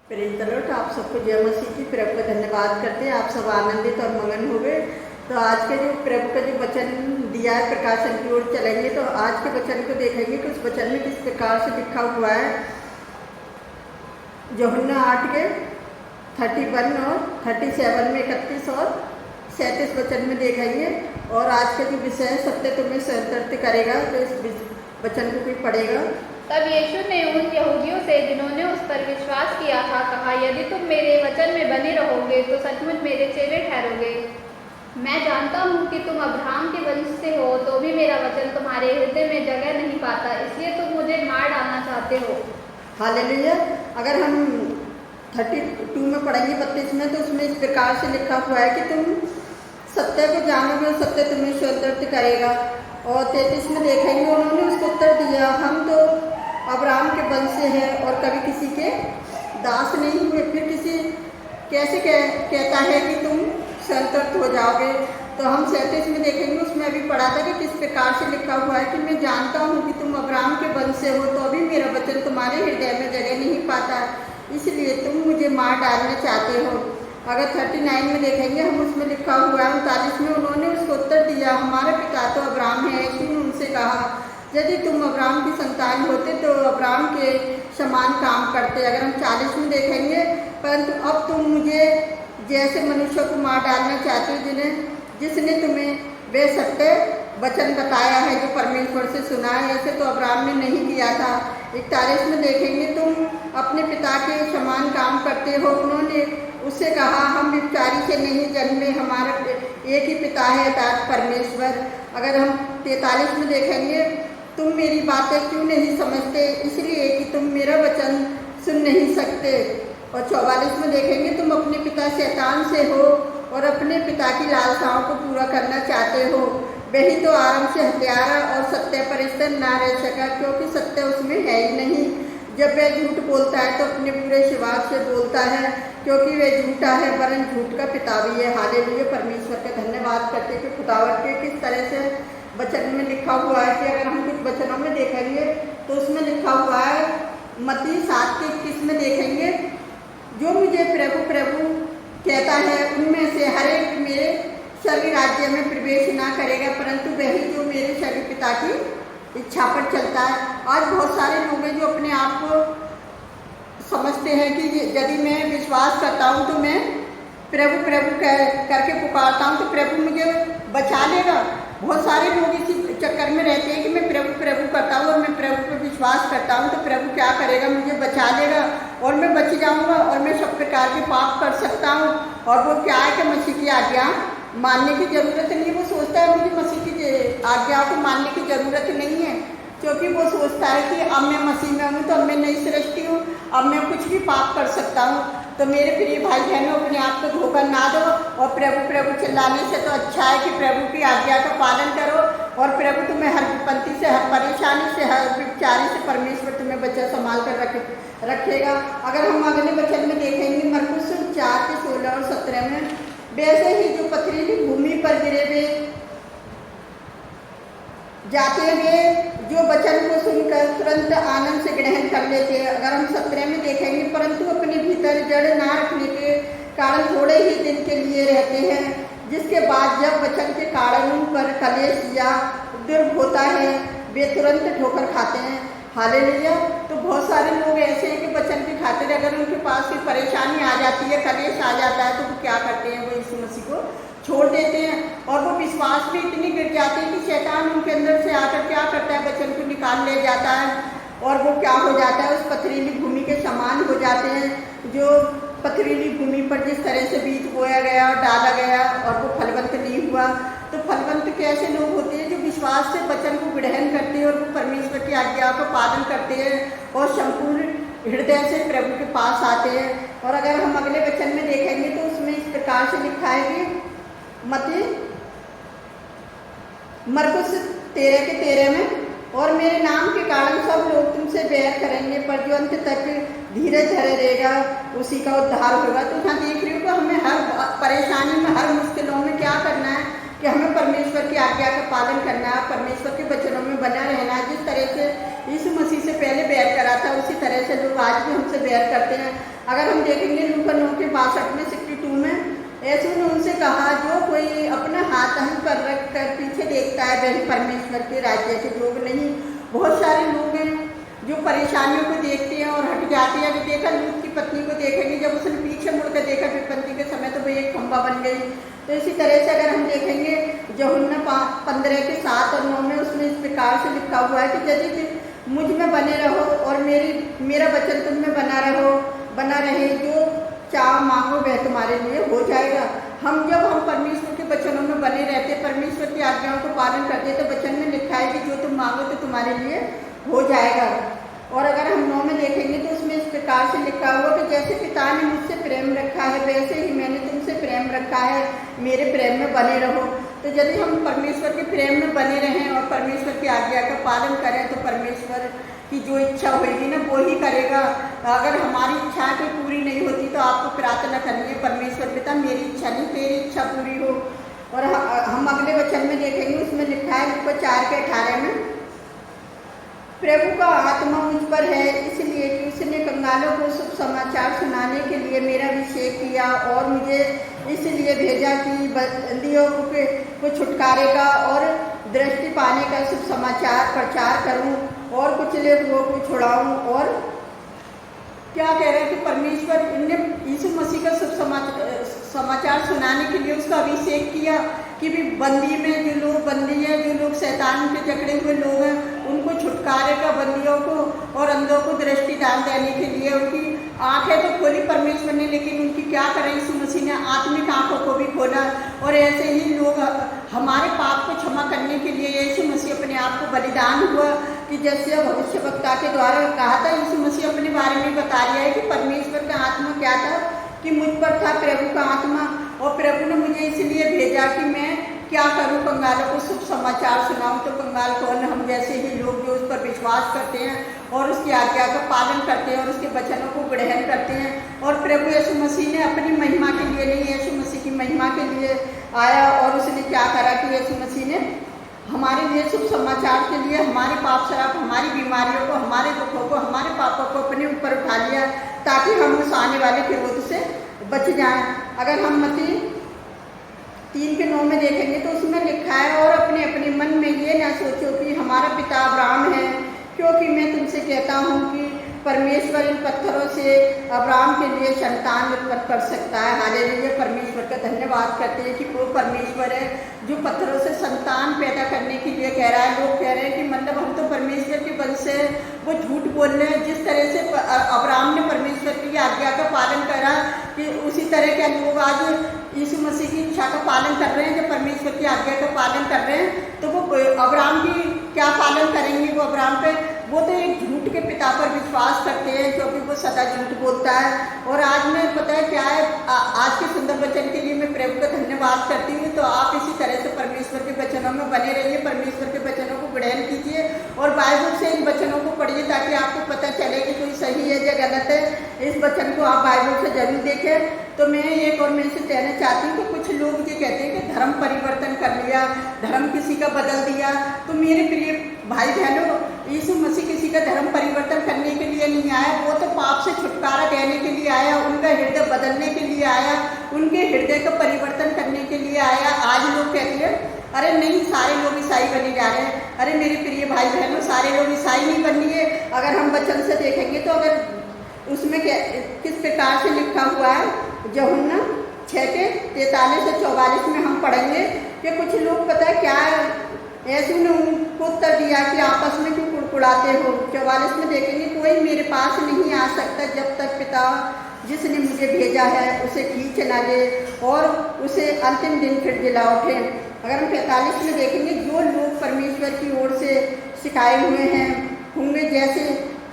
Praise the Lord. आप सबको जय मसीह की। प्रभु का धन्यवाद करते हैं। आप सब आनंदित और मगन हो गए। तो आज के जो प्रभु का जो वचन दिया है प्रकाशन की ओर चलेंगे। तो आज के वचन को देखेंगे कि उस वचन में किस प्रकार से लिखा हुआ है। यूहन्ना 8 के 31 और 37 में 31 और 37 वचन में देखेंगे। और आज का जो विषय है सत्य तुम्हें स्वतंत्र करेगा। तो इस वचन को कोई पढ़ेगा। तब यीशु ने उन यहूदियों से जिन्होंने उस पर विश्वास किया था कहा, यदि तुम मेरे वचन में बने रहोगे तो सचमुच मेरे चेले ठहरोगे। मैं जानता हूँ कि तुम अब्राहम के वंश से हो, तो भी मेरा वचन तुम्हारे हृदय में जगह नहीं पाता, इसलिए तुम मुझे मार डालना चाहते हो। हालेलुया। अगर हम 32 में पढ़ेंगे 32 में, तो उसमें इस प्रकार से लिखा हुआ है कि तुम सत्य को जानोगे और सत्य तुम्हें स्वतंत्र करेगा। और 33 में देखेंगे उन्होंने उसको उत्तर दिया, हम तो अब्राहम के वंश से हैं और कभी किसी के दास नहीं हुए, फिर किसी कैसे कहता है कि तुम स्वतंत्र हो जाओगे। तो हम 37 में देखेंगे, उसमें अभी पढ़ा था कि किस प्रकार से लिखा हुआ है कि मैं जानता हूँ कि तुम अब्राहम के वंश से हो, तो अभी मेरा वचन तुम्हारे हृदय में जगह नहीं पाता, इसलिए तुम मुझे मार डालना चाहते हो। अगर 39 में देखेंगे हम, उसमें लिखा हुआ है 39 में, उन्होंने उसको उत्तर दिया, हमारा पिता तो अब्राहम है। यीशु ने उनसे कहा, यदि तुम अब्राहम की संतान होते तो अब्राहम के समान काम करते। अगर हम 40 में देखेंगे, परंतु अब तुम मुझे जैसे मनुष्य को मार डालना चाहते हो, जिसने तुम्हें वे सत्य वचन बताया है जो परमेश्वर से सुना है, ऐसे तो अब्राहम ने नहीं किया था। 41 में देखेंगे, तुम अपने पिता के समान काम करते हो। उन्होंने उससे कहा, हम व्यभिचारी से नहीं जन्मे, हमारा एक ही पिता है अर्थात परमेश्वर। अगर हम 43 में देखेंगे, तुम मेरी बातें क्यों नहीं समझते, इसलिए कि तुम मेरा वचन सुन नहीं सकते। और 44 में देखेंगे, तुम अपने पिता शैतान से हो और अपने पिता की लालसाओं को पूरा करना चाहते हो। वही तो आरंभ से हत्यारा और सत्य पर स्थिर ना रह सका, क्योंकि सत्य उसमें है ही नहीं। जब वह झूठ बोलता है तो अपने पूरे शिवाद से बोलता है, क्योंकि वह झूठा है, वरन झूठ का पिता भी है। हालेलुया। परमेश्वर का धन्यवाद करते कि खुदावत के किस तरह से वचन में लिखा हुआ है। कि अगर हम कुछ वचनों में देखेंगे तो उसमें लिखा हुआ है मत्ती 7 के 21 में देखेंगे, जो मुझे प्रभु प्रभु कहता है उनमें से हर एक मेरे स्वर्ग राज्य में प्रवेश ना करेगा, परंतु वही जो मेरे स्वर्ग पिता की इच्छा पर चलता है। आज बहुत सारे लोग हैं जो अपने आप को समझते हैं कि यदि मैं विश्वास करता हूँ तो मैं प्रभु प्रभु करके पुकारता हूँ तो प्रभु मुझे बचा लेगा। बहुत सारे लोग इसी चक्कर में रहते हैं कि मैं प्रभु प्रभु करता हूँ और मैं प्रभु पर विश्वास करता हूँ तो प्रभु क्या करेगा, मुझे बचा लेगा और मैं बच जाऊँगा और मैं सब प्रकार के पाप कर सकता हूँ। और वो क्या है कि मसीह की आज्ञा मानने की ज़रूरत नहीं। वो सोचता है मुझे मसीह की आज्ञा को मानने की ज़रूरत नहीं है, क्योंकि वो सोचता है कि अब मैं मसीह में हूँ तो अब मैं नई सृष्टि हूँ, अब मैं कुछ भी पाप कर सकता हूँ। तो मेरे प्रिय भाई बहनों, अपने आप को धोखा ना दो और प्रभु प्रभु चिल्लाने से तो अच्छा है कि प्रभु की आज्ञा का पालन करो और प्रभु तुम्हें हर विपत्ति से, हर परेशानी से, हर विचारी से परमेश्वर तुम्हें बचा संभाल कर रखेगा। अगर हम अगले वचन में देखेंगे मरकुस 4 के 16 और 17 में, वैसे ही जो पथरीली भूमि पर गिरे हुए जाते हुए जो वचन को सुनकर तुरंत आनंद से ग्रहण कर लेते हैं। अगर हम 17 में देखेंगे, परंतु अपने भीतर जड़ ना रखने के कारण थोड़े ही दिन के लिए रहते हैं, जिसके बाद जब वचन के कारण उन पर कलेश या दुर्भ होता है वे तुरंत ठोकर खाते हैं। हालेलुया। तो बहुत सारे लोग ऐसे हैं कि वचन की खातिर अगर उनके पास कोई परेशानी आ जाती है, कलेश आ जाता है, तो वो क्या करते हैं, वो यीशु मसीह को छोड़ देते हैं और वो विश्वास में इतनी गिर जाते हैं कि शैतान उनके अंदर से आकर क्या करता है, वचन को निकाल ले जाता है और वो क्या हो जाता है, उस पथरीली भूमि के समान हो जाते हैं। जो पथरीली भूमि पर जिस तरह से बीज बोया गया और डाला गया और वो फलवंत नहीं हुआ। तो फलवंत कैसे लोग होते हैं, जो विश्वास से वचन को ग्रहण करते हैं और वो परमेश्वर की आज्ञा का पालन करते हैं और संपूर्ण हृदय से प्रभु के पास आते हैं। और अगर हम अगले वचन में देखेंगे तो उसमें इस प्रकार से लिखा है कि मत्ती मरकुस 13 के 13 में, और मेरे नाम के कारण सब लोग तुमसे बैर करेंगे, पर जो अंत तक धीरज धरे रहेगा उसी का उद्धार होगा। तो यहाँ देख रही हो कि हमें हर परेशानी में, हर मुश्किलों में क्या करना है, कि हमें परमेश्वर की आज्ञा का पालन करना है, परमेश्वर के वचनों में बना रहना है। जिस तरह से यीशु मसीह से पहले बैर करा था, उसी तरह से लोग आज भी हमसे बैर करते हैं। अगर हम देखेंगे लूका 9:62 में 62 में, यीशु ने उनसे कहा, जो कोई अपना हाथ अहम पर रख कर पीछे देखता है वही परमेश्वर के राज्य के योग्य नहीं। बहुत सारे लोग हैं जो परेशानियों को देखते हैं और हट जाते हैं। अभी देखा लूत की पत्नी को देखेंगे, जब उसने पीछे मुड़कर देखा विपत्ति के समय तो वो एक खंभा बन गई। तो इसी तरह से अगर हम देखेंगे यूहन्ना 15:7 और 9 में, उसमें इस प्रकार से लिखा हुआ है कि यदि मुझ में बने रहो और मेरा वचन तुम में बना रहे, जो चाह मांगो वह तुम्हारे लिए हो जाएगा। जब हम परमेश्वर के वचनों में बने रहते, परमेश्वर की आज्ञाओं को पालन करते, तो वचन में लिखा है कि जो तुम मांगो तो तुम्हारे लिए हो जाएगा। और अगर हम 9 में देखेंगे तो उसमें इस प्रकार से लिखा हुआ कि जैसे पिता ने मुझसे प्रेम रखा है वैसे ही मैंने तुमसे प्रेम रखा है, मेरे प्रेम में बने रहो। तो यदि हम परमेश्वर के प्रेम में बने रहें और परमेश्वर की आज्ञा का पालन करें तो परमेश्वर की जो इच्छा होगी ना वो ही करेगा। अगर हमारी इच्छा कोई पूरी नहीं होती तो आपको प्रार्थना करनी है, परमेश्वर पिता मेरी इच्छा नहीं तेरी इच्छा पूरी हो। और हम अगले वचन में देखेंगे, उसमें लिखा है लूका 4:18 में, प्रभु का आत्मा मुझ पर है इसलिए कि उसने कंगालों को शुभ समाचार सुनाने के लिए मेरा अभिषेक किया और मुझे इसलिए भेजा कि बंदियों को छुटकारे का और दृष्टि पाने का शुभ समाचार प्रचार करूं और कुचले हुओं को छुड़ाऊं। और क्या कह रहे हैं कि परमेश्वर इनने यीशु मसीह का शुभ समाचार सुनाने के लिए उसका अभिषेक किया कि भी बंदी में जो लोग बंदी हैं, जो लोग शैतान के जकड़े हुए लोग हैं, उनको छुटकारे का, बंदियों को और अंधों को दृष्टि दान देने के लिए। उनकी आंखें तो खोली परमेश्वर ने, लेकिन उनकी क्या करें, यीशु मसीह ने आत्मिक आंखों को भी खोला। और ऐसे ही लोग हमारे पाप को क्षमा करने के लिए यीशु मसीह अपने आप को बलिदान हुआ कि जैसे भविष्यवक्ता के द्वारा कहा था, यीशु मसीह अपने बारे में बता रहा है कि परमेश्वर का आत्मा क्या था कि मुझ पर था प्रभु का आत्मा, और प्रभु ने मुझे इसलिए भेजा कि मैं क्या करूं, कंगालों को शुभ समाचार सुनाऊं। तो कंगाल कौन, हम जैसे ही लोग जो उस पर विश्वास करते हैं और उसकी आज्ञा का पालन करते हैं और उसके वचनों को ग्रहण करते हैं। और प्रभु यीशु मसीह ने अपनी महिमा के लिए नहीं, यीशु मसीह की महिमा के लिए आया। और उसने क्या करा कि यीशु मसीह ने हमारे लिए शुभ समाचार के लिए हमारे पाप शराब, हमारी बीमारियों को, हमारे दुखों को, हमारे पापों को अपने ऊपर उठा लिया ताकि हम उस आने वाले विरोध से बच जाएं। अगर हम मत्ती 3:9 में देखेंगे तो उसमें लिखा है, और अपने अपने मन में ये ना सोचो कि हमारा पिता अब्राहम है, क्योंकि मैं तुमसे कहता हूँ कि परमेश्वर इन पत्थरों से अब्राहम के लिए संतान उत्पन्न कर सकता है। हालेलुया, परमेश्वर का धन्यवाद करते हैं कि वो परमेश्वर है जो पत्थरों से संतान पैदा करने के लिए कह रहा है। लोग कह रहे हैं कि मतलब हम तो परमेश्वर के वंश से, वो झूठ बोल रहे हैं। जिस तरह से अब्राहम ने परमेश्वर की आज्ञा का पालन करा कि उसी तरह के लोग आज यीशु मसीह की इच्छा का पालन कर रहे हैं, जो परमेश्वर की आज्ञा का पालन कर रहे हैं। तो वो अब्राहम की क्या पालन करेंगे, वो अब्राहम पे, वो तो एक झूठ के पिता पर विश्वास करते हैं क्योंकि वो सदा झूठ बोलता है। और आज मैं पता है क्या है, आज के सुंदर वचन के लिए मैं प्रभु का धन्यवाद करती हूँ। तो आप इसी तरह से परमेश्वर के वचनों में बने रहिए, परमेश्वर के वचनों को ग्रहण कीजिए और बाइबल से इन वचनों को पढ़िए ताकि आपको पता चले कि कोई सही है या गलत है। इस वचन को आप बाइबल से जरूर देखें। तो मैं एक और मैं से कहना चाहती हूँ कि कुछ लोग ये कहते हैं कि धर्म परिवर्तन कर लिया, धर्म किसी का बदल दिया। तो मेरे प्रिय भाई बहनों, यीशु मसीह किसी का धर्म परिवर्तन करने के लिए नहीं आया, वो तो पाप से छुटकारा देने के लिए आया, उनका हृदय बदलने के लिए आया, उनके हृदय का परिवर्तन करने के लिए आया। आज लोग कहते हैं अरे नहीं, सारे लोग ईसाई बने जा रहे हैं। अरे मेरे प्रिय भाई बहनों, सारे लोग ईसाई नहीं बनिए। अगर हम वचन से देखेंगे तो अगर उसमें किस प्रकार से लिखा हुआ है, यूहन्ना 6:43 से 44 में हम पढ़ेंगे कि कुछ लोग पता है क्या है, यीशु ने उनको उत्तर दिया कि आपस में क्यों कुड़कुड़ाते हो। 44 में देखेंगे, कोई मेरे पास नहीं आ सकता जब तक पिता जिसने मुझे भेजा है उसे खींच ना ले और उसे अंतिम दिन फिर जिला उठे। अगर हम 45 में देखेंगे, जो लोग परमेश्वर की ओर से सिखाए हुए होंगे, जैसे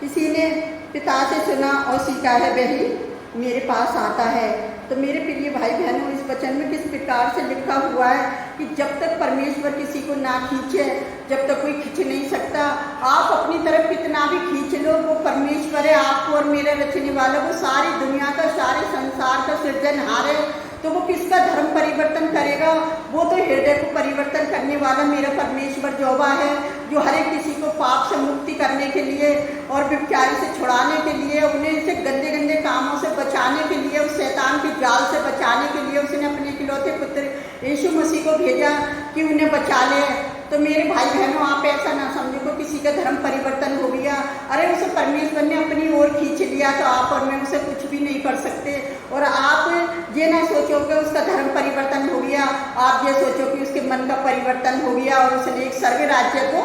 किसी ने पिता से सुना और सीखा है वही मेरे पास आता है। तो मेरे प्रिय भाई बहनों, इस वचन में किस प्रकार से लिखा हुआ है कि जब तक परमेश्वर किसी को ना खींचे, जब तक कोई खींच नहीं सकता। आप अपनी तरफ कितना भी खींच लो, वो परमेश्वर है आपको और मेरे रचने वाला, वो सारी दुनिया का, सारे संसार का सृजनहार है। तो वो किसका जिसका धर्म परिवर्तन करेगा वो तो हृदय को परिवर्तन करने वाला मेरा परमेश्वर यहोवा है, जो हर एक किसी को पाप से मुक्ति करने के लिए और व्यभिचारी से छुड़ाने के लिए, उन्हें इसे गंदे गंदे कामों से बचाने के लिए, उस शैतान के जाल से बचाने के लिए उसने अपने इकलौते पुत्र यीशु मसीह को भेजा कि उन्हें बचा ले। तो मेरे भाई बहनों, आप ऐसा ना समझो कि किसी का धर्म परिवर्तन हो गया, अरे उसे परमेश्वर ने अपनी ओर खींच लिया तो आप और मैं उसे कुछ भी नहीं कर सकते। और आप ये ना सोचो कि उसका धर्म परिवर्तन हो गया, आप ये सोचो कि उसके मन का परिवर्तन हो गया और उसने एक स्वर्ग राज्य को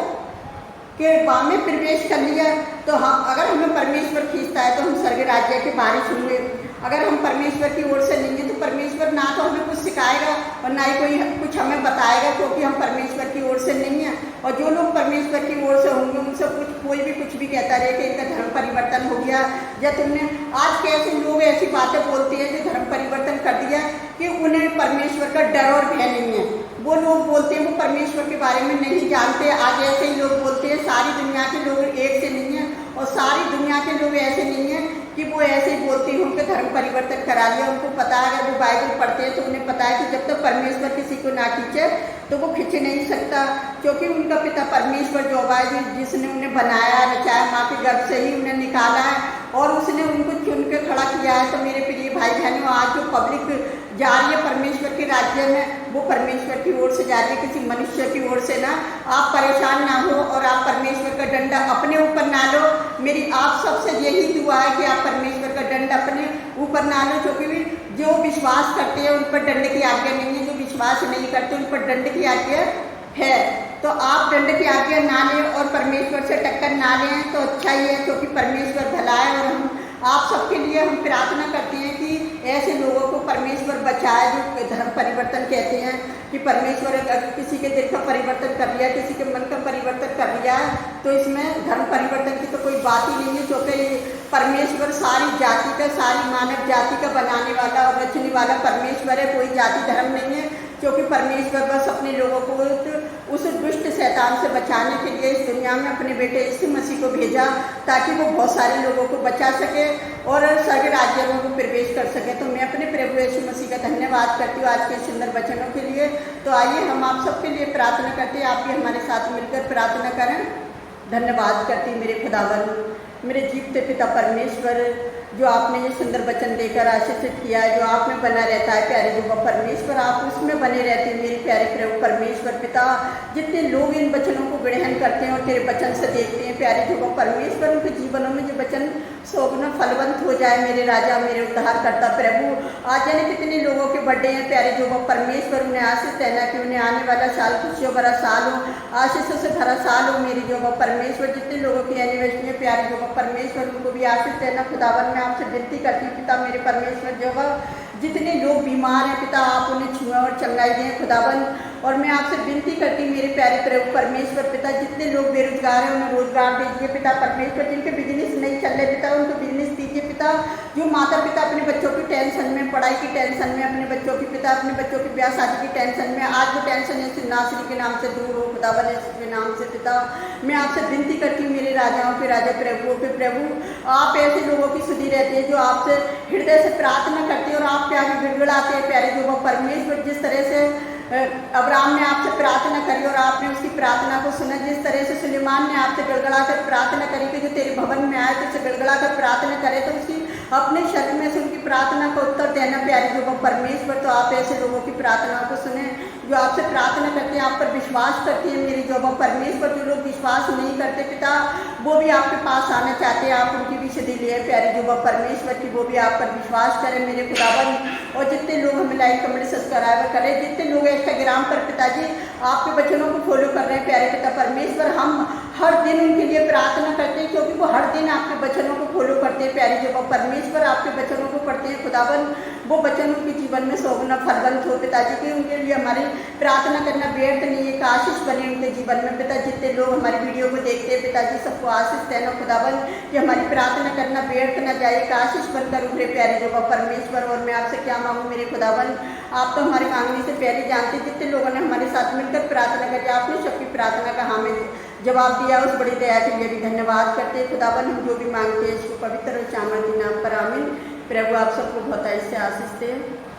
के बाह में प्रवेश कर लिया। तो हम, अगर हमें परमेश्वर खींचता है तो हम स्वर्ग राज्य के बारिश होंगे। अगर हम परमेश्वर की ओर से नहीं है तो परमेश्वर ना तो हमें कुछ सिखाएगा और ना ही कोई कुछ हमें बताएगा, क्योंकि हम परमेश्वर की ओर से नहीं है। और जो लोग परमेश्वर की ओर से होंगे उनसे कोई भी कुछ भी कहता रहे कि इनका धर्म परिवर्तन हो गया, या तुमने आज कैसे लोग ऐसी बातें बोलते हैं जो धर्म परिवर्तन कर दिया कि उन्हें परमेश्वर का डर और भय नहीं है। वो लोग बोलते हैं वो परमेश्वर के बारे में नहीं जानते। आज ऐसे ही लोग बोलते हैं, सारी दुनिया के लोग एक से नहीं है और सारी दुनिया के लोग ऐसे नहीं है कि वो ऐसे ही बोलते हैं उनके धर्म परिवर्तन करा लिया। उनको पता है, अगर वो बाइबल पढ़ते हैं तो उन्हें पता है कि जब तक परमेश्वर किसी को ना खींचे तो वो खींच नहीं सकता, क्योंकि उनका पिता परमेश्वर जो है, जिसने उन्हें बनाया रचाया, माँ के गर्भ से ही उन्हें निकाला है और उसने उनको चुन के खड़ा किया है। तो मेरे प्रिय भाई बहनों, आज जो पब्लिक जा रही है परमेश्वर के राज्य में, वो परमेश्वर की ओर से जा रही है, किसी मनुष्य की ओर से ना। आप परेशान ना हो और आप परमेश्वर का डंडा अपने ऊपर ना लो। मेरी आप सबसे यही दुआ है कि आप परमेश्वर का दंड अपने ऊपर ना लो, क्योंकि जो विश्वास करते हैं उन पर दंड की आज्ञा नहीं है, जो विश्वास नहीं करते उन पर दंड की आज्ञा है। तो आप दंड की आज्ञा ना लें और परमेश्वर से टक्कर ना लें तो अच्छा ही है, क्योंकि परमेश्वर भला है। और हम आप सबके लिए हम प्रार्थना करते हैं कि ऐसे लोगों को परमेश्वर बचाए जो धर्म परिवर्तन कहते हैं, कि परमेश्वर अगर किसी के दिल का परिवर्तन कर लिया, किसी के मन का परिवर्तन कर लिया, तो इसमें धर्म परिवर्तन की तो कोई बात ही नहीं है, क्योंकि परमेश्वर सारी जाति का, सारी मानव जाति का बनाने वाला और रचने वाला परमेश्वर है, कोई जाति धर्म नहीं है। क्योंकि परमेश्वर बस अपने लोगों को उस दुष्ट शैतान से बचाने के लिए इस दुनिया में अपने बेटे यीशु मसीह को भेजा, ताकि वो बहुत सारे लोगों को बचा सके और स्वर्ग राज्य में वो प्रवेश कर सके। तो मैं अपने प्रभु यीशु मसीह का धन्यवाद करती हूँ आज के सुंदर वचनों के लिए। तो आइए हम आप सबके लिए प्रार्थना करते हैं, आप भी हमारे साथ मिलकर प्रार्थना करें। धन्यवाद करती मेरे खुदावन, मेरे जीवते पिता परमेश्वर, जो आपने ये सुंदर वचन देकर आशीषित किया है, जो आप में बना रहता है प्यारे जो परमेश्वर, आप उसमें बने रहते हैं मेरे प्यारे प्रभु परमेश्वर पिता। जितने लोग इन वचनों को ग्रहण करते हैं और तेरे वचन से देखते हैं प्यारे जो परमेश्वर, उनके जीवनों में ये वचन सोगुना फलवंत हो जाए मेरे राजा, मेरे उद्धार करता प्रभु। आज जाने कितने लोगों के बर्थडे हैं प्यारे जो परमेश्वर, उन्हें आशीष देना कि उन्हें आने वाला साल खुशियों भरा साल हो, आशीषों से भरा साल हो मेरी जो परमेश्वर। जितने लोगों की एनिवर्सरी है प्यारे जो परमेश्वर, उनको भी आशीष देना खुदावन। मैं आपसे विनती करती हूँ पिता मेरे परमेश्वर जो जितने लोग बीमार हैं पिता, आप उन्हें छुएं और चंगाई दें खुदावन। और मैं आपसे विनती करती मेरे प्यारे प्रभु परमेश्वर पिता, जितने लोग बेरोजगार हैं उन्हें रोजगार दीजिए पिता परमेश्वर। जिनके बिजनेस नहीं चल रहे पिता, उनको बिजनेस दीजिए पिता। जो माता पिता अपने बच्चों की टेंशन में, पढ़ाई की टेंशन में, अपने बच्चों की पिता, अपने बच्चों की ब्याह शादी की टेंशन में, आज वो टेंशन ऐसे नासरी के नाम से दूर हो खुदावन, यीशु के नाम से पिता। मैं आपसे विनती करती हूँ मेरे राजाओं के राजा प्रभुओं के प्रभु, आप ऐसे लोगों की सुधी रहती है जो आपसे हृदय से प्रार्थना करते हैं और आप प्यारे गिड़गिड़ाते हैं प्यारे जो परमेश्वर। जिस तरह से अब्राहम ने आपसे प्रार्थना करी और आपने उसकी प्रार्थना को सुना, जिस तरह से सुलेमान ने आपसे गड़गड़ा कर प्रार्थना करी कि जो तेरे भवन में आए तो उसे गड़गड़ा कर प्रार्थना करे, तो उसकी अपने शब्द में से उनकी प्रार्थना को उत्तर देना प्यारे जो परमेश्वर। तो आप ऐसे लोगों की प्रार्थनाओं को सुने जो आपसे प्रार्थना करते हैं, आप पर विश्वास करते हैं मेरे जो परमेश्वर। जो लोग विश्वास नहीं करते पिता, वो भी आपके पास आना चाहते हैं, आप उनकी भी सिद्धि लिए प्यारे जो परमेश्वर की, वो भी आप पर विश्वास करें मेरे खुदावन। और जितने लोग हमें लाइक कमेंट सब्सक्राइब करें, जितने लोग इंस्टाग्राम पर पिताजी आपके वचनों को फॉलो कर रहे हैं प्यारे पिता परमेश्वर, हम हर दिन उनके लिए प्रार्थना करते हैं, क्योंकि वो हर दिन आपके वचनों को फॉलो करते हैं प्यारे जो परमेश्वर, आपके वचनों को पढ़ते हैं खुदावन। वो वचन उनके जीवन में सोगुना फलवंत हो पिताजी की। उनके लिए हमारी प्रार्थना करना व्यर्थ नहीं है, आशीष बने उनके जीवन में पिता। जितने लोग हमारी वीडियो को देखते हैं पिताजी, सबको आशीष देना खुदावन, कि हमारी प्रार्थना करना व्यर्थ न जाए, आशीष बनकर उभरे प्यारे जो परमेश्वर। और मैं आपसे क्या मांगूँ मेरे खुदावन, आप तो हमारे मांगने से पहले जानते। जितने लोगों ने हमारे साथ मिलकर प्रार्थना करी, आपने सबकी प्रार्थना का हमें जवाब दिया, उस बड़ी दया के लिए भी धन्यवाद करते हैं खुदावन। हम जो भी मांगते हैं इसको पवित्र और श्यामल के नाम पर आमीन। प्रभु आप सबको बहुत ऐसे आशीष दें।